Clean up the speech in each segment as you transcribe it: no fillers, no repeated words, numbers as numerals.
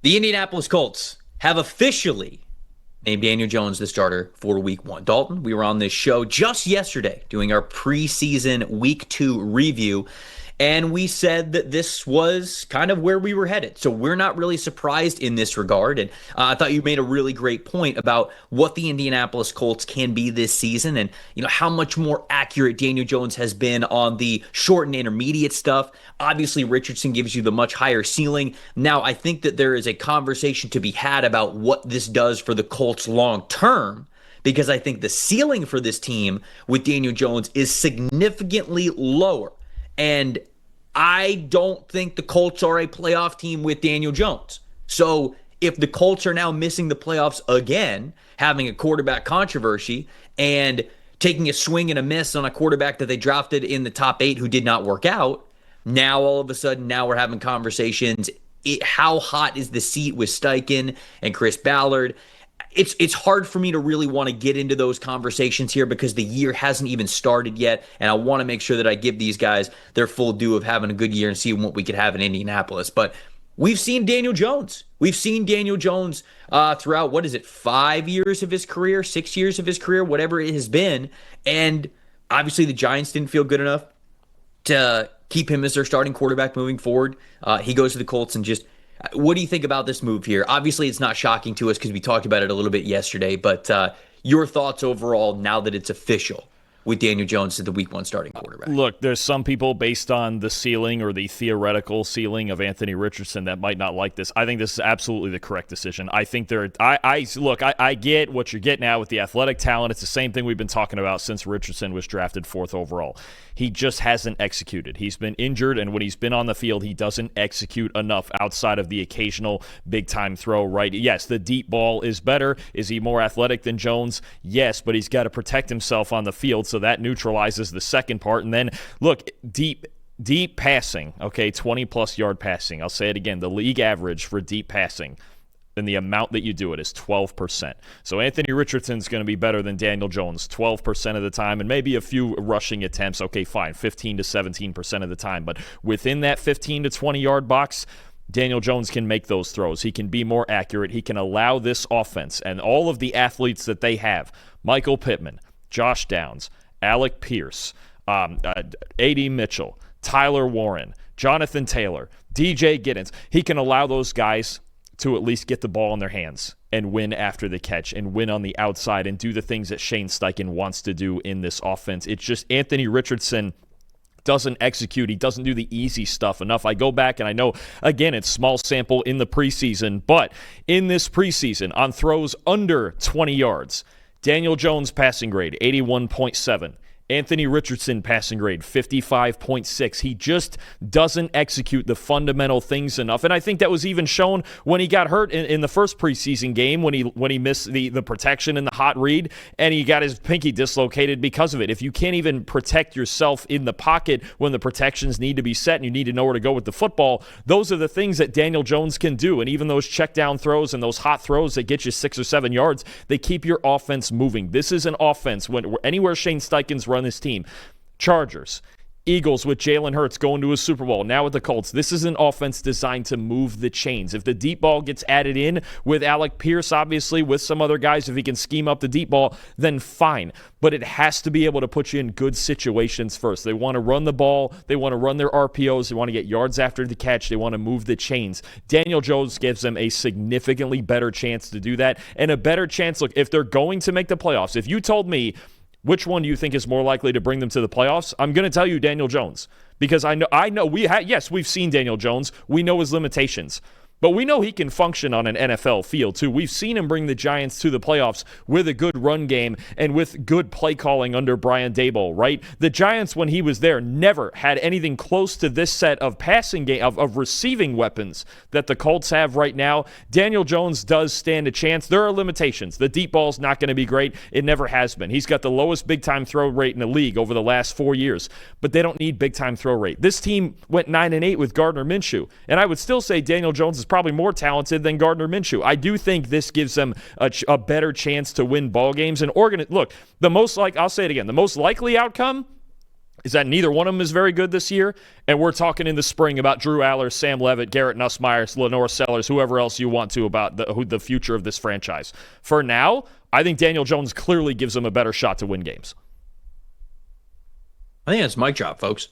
The Indianapolis Colts have officially named Daniel Jones the starter for week one. Dalton, we were on this show just yesterday doing our preseason week two review, and we said that this was kind of where we were headed. So we're not really surprised in this regard. And I thought you made a really great point about what the Indianapolis Colts can be this season and, how much more accurate Daniel Jones has been on the short and intermediate stuff. Obviously, Richardson gives you the much higher ceiling. Now, I think that there is a conversation to be had about what this does for the Colts long term, because I think the ceiling for this team with Daniel Jones is significantly lower. And I don't think the Colts are a playoff team with Daniel Jones. So if the Colts are now missing the playoffs again, having a quarterback controversy and taking a swing and a miss on a quarterback that they drafted in the top 8 who did not work out, now all of a sudden, now we're having conversations. How hot is the seat with Steichen and Chris Ballard? It's hard for me to really want to get into those conversations here because the year hasn't even started yet, and I want to make sure that I give these guys their full due of having a good year and see what we could have in Indianapolis. But we've seen Daniel Jones. We've seen Daniel Jones throughout, 5 years of his career, 6 years of his career, whatever it has been. And obviously the Giants didn't feel good enough to keep him as their starting quarterback moving forward. He goes to the Colts and just... What do you think about this move here? Obviously, it's not shocking to us because we talked about it a little bit yesterday, but your thoughts overall now that it's official with Daniel Jones as the week one starting quarterback? Look, there's some people based on the ceiling or the theoretical ceiling of Anthony Richardson that might not like this. I think this is absolutely the correct decision. I think I get what you're getting at with the athletic talent. It's the same thing we've been talking about since Richardson was drafted 4th overall. He just hasn't executed. He's been injured, and when he's been on the field, he doesn't execute enough outside of the occasional big-time throw, right? Yes, the deep ball is better. Is he more athletic than Jones? Yes, but he's got to protect himself on the field, so that neutralizes the second part. And then, look, deep passing, okay, 20-plus yard passing. I'll say it again. The league average for deep passing, and the amount that you do it is 12%. So Anthony Richardson's going to be better than Daniel Jones 12% of the time, and maybe a few rushing attempts. Okay, fine, 15 to 17% of the time. But within that 15 to 20-yard box, Daniel Jones can make those throws. He can be more accurate. He can allow this offense and all of the athletes that they have, Michael Pittman, Josh Downs, Alec Pierce, A.D. Mitchell, Tyler Warren, Jonathan Taylor, DJ Giddens. He can allow those guys to at least get the ball in their hands and win after the catch and win on the outside and do the things that Shane Steichen wants to do in this offense. It's just Anthony Richardson doesn't execute. He doesn't do the easy stuff enough. I go back, and I know, again, it's small sample in the preseason, but in this preseason, on throws under 20 yards, Daniel Jones passing grade, 81.7. Anthony Richardson passing grade, 55.6. He just doesn't execute the fundamental things enough. And I think that was even shown when he got hurt in the first preseason game when he missed the protection in the hot read and he got his pinky dislocated because of it. If you can't even protect yourself in the pocket when the protections need to be set and you need to know where to go with the football, those are the things that Daniel Jones can do. And even those check down throws and those hot throws that get you 6 or 7 yards, they keep your offense moving. This is an offense when anywhere Shane Steichen's run this team. Chargers, Eagles with Jalen Hurts going to a Super Bowl. Now with the Colts, this is an offense designed to move the chains. If the deep ball gets added in with Alec Pierce, obviously, with some other guys, if he can scheme up the deep ball, then fine. But it has to be able to put you in good situations first. They want to run the ball. They want to run their RPOs. They want to get yards after the catch. They want to move the chains. Daniel Jones gives them a significantly better chance to do that and a better chance. Look, if they're going to make the playoffs, if you told me which one do you think is more likely to bring them to the playoffs? I'm going to tell you Daniel Jones because I know we've seen Daniel Jones. We know his limitations. But we know he can function on an NFL field, too. We've seen him bring the Giants to the playoffs with a good run game and with good play calling under Brian Daboll, right? The Giants, when he was there, never had anything close to this set of passing game, of receiving weapons that the Colts have right now. Daniel Jones does stand a chance. There are limitations. The deep ball's not going to be great. It never has been. He's got the lowest big-time throw rate in the league over the last 4 years, but they don't need big-time throw rate. This team went 9-8 with Gardner Minshew, and I would still say Daniel Jones is probably more talented than Gardner Minshew. I do think this gives them a better chance to win ball games. And Oregon, look, I'll say it again, the most likely outcome, is that neither one of them is very good this year. And we're talking in the spring about Drew Aller, Sam Levitt, Garrett Nussmeier, Lenore Sellers, whoever else you want to about the future of this franchise. For now, I think Daniel Jones clearly gives them a better shot to win games. I think that's mic drop, folks.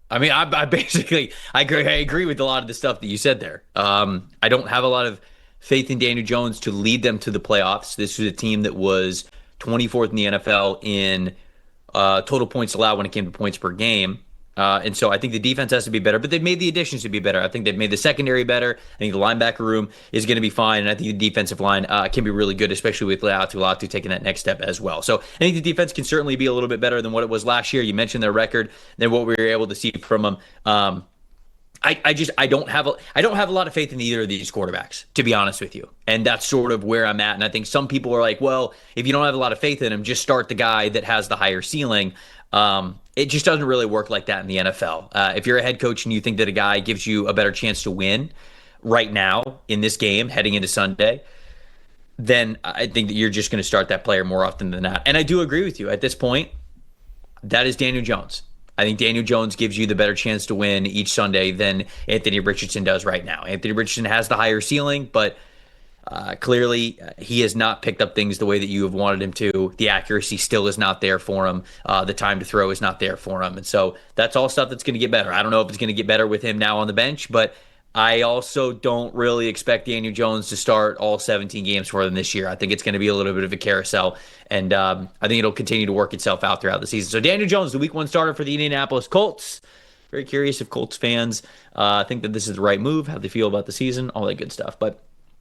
I mean, I basically I agree with a lot of the stuff that you said there. I don't have a lot of faith in Daniel Jones to lead them to the playoffs. This was a team that was 24th in the NFL in total points allowed when it came to points per game. And so I think the defense has to be better, but they've made the additions to be better. I think they've made the secondary better. I think the linebacker room is going to be fine. And I think the defensive line can be really good, especially with Latu taking that next step as well. So I think the defense can certainly be a little bit better than what it was last year. You mentioned their record, than what we were able to see from them. I don't have a lot of faith in either of these quarterbacks, to be honest with you. And that's sort of where I'm at. And I think some people are like, well, if you don't have a lot of faith in him, just start the guy that has the higher ceiling. It just doesn't really work like that in the NFL. If you're a head coach and you think that a guy gives you a better chance to win right now in this game heading into Sunday, then I think that you're just going to start that player more often than not. And I do agree with you. At this point, that is Daniel Jones. I think Daniel Jones gives you the better chance to win each Sunday than Anthony Richardson does right now. Anthony Richardson has the higher ceiling, but clearly he has not picked up things the way that you have wanted him to. The accuracy still is not there for him. The time to throw is not there for him. And so that's all stuff that's going to get better. I don't know if it's going to get better with him now on the bench, but I also don't really expect Daniel Jones to start all 17 games for them this year. I think it's going to be a little bit of a carousel, and I think it'll continue to work itself out throughout the season. So Daniel Jones, the week 1 starter for the Indianapolis Colts. Very curious if Colts fans think that this is the right move, how they feel about the season, all that good stuff. But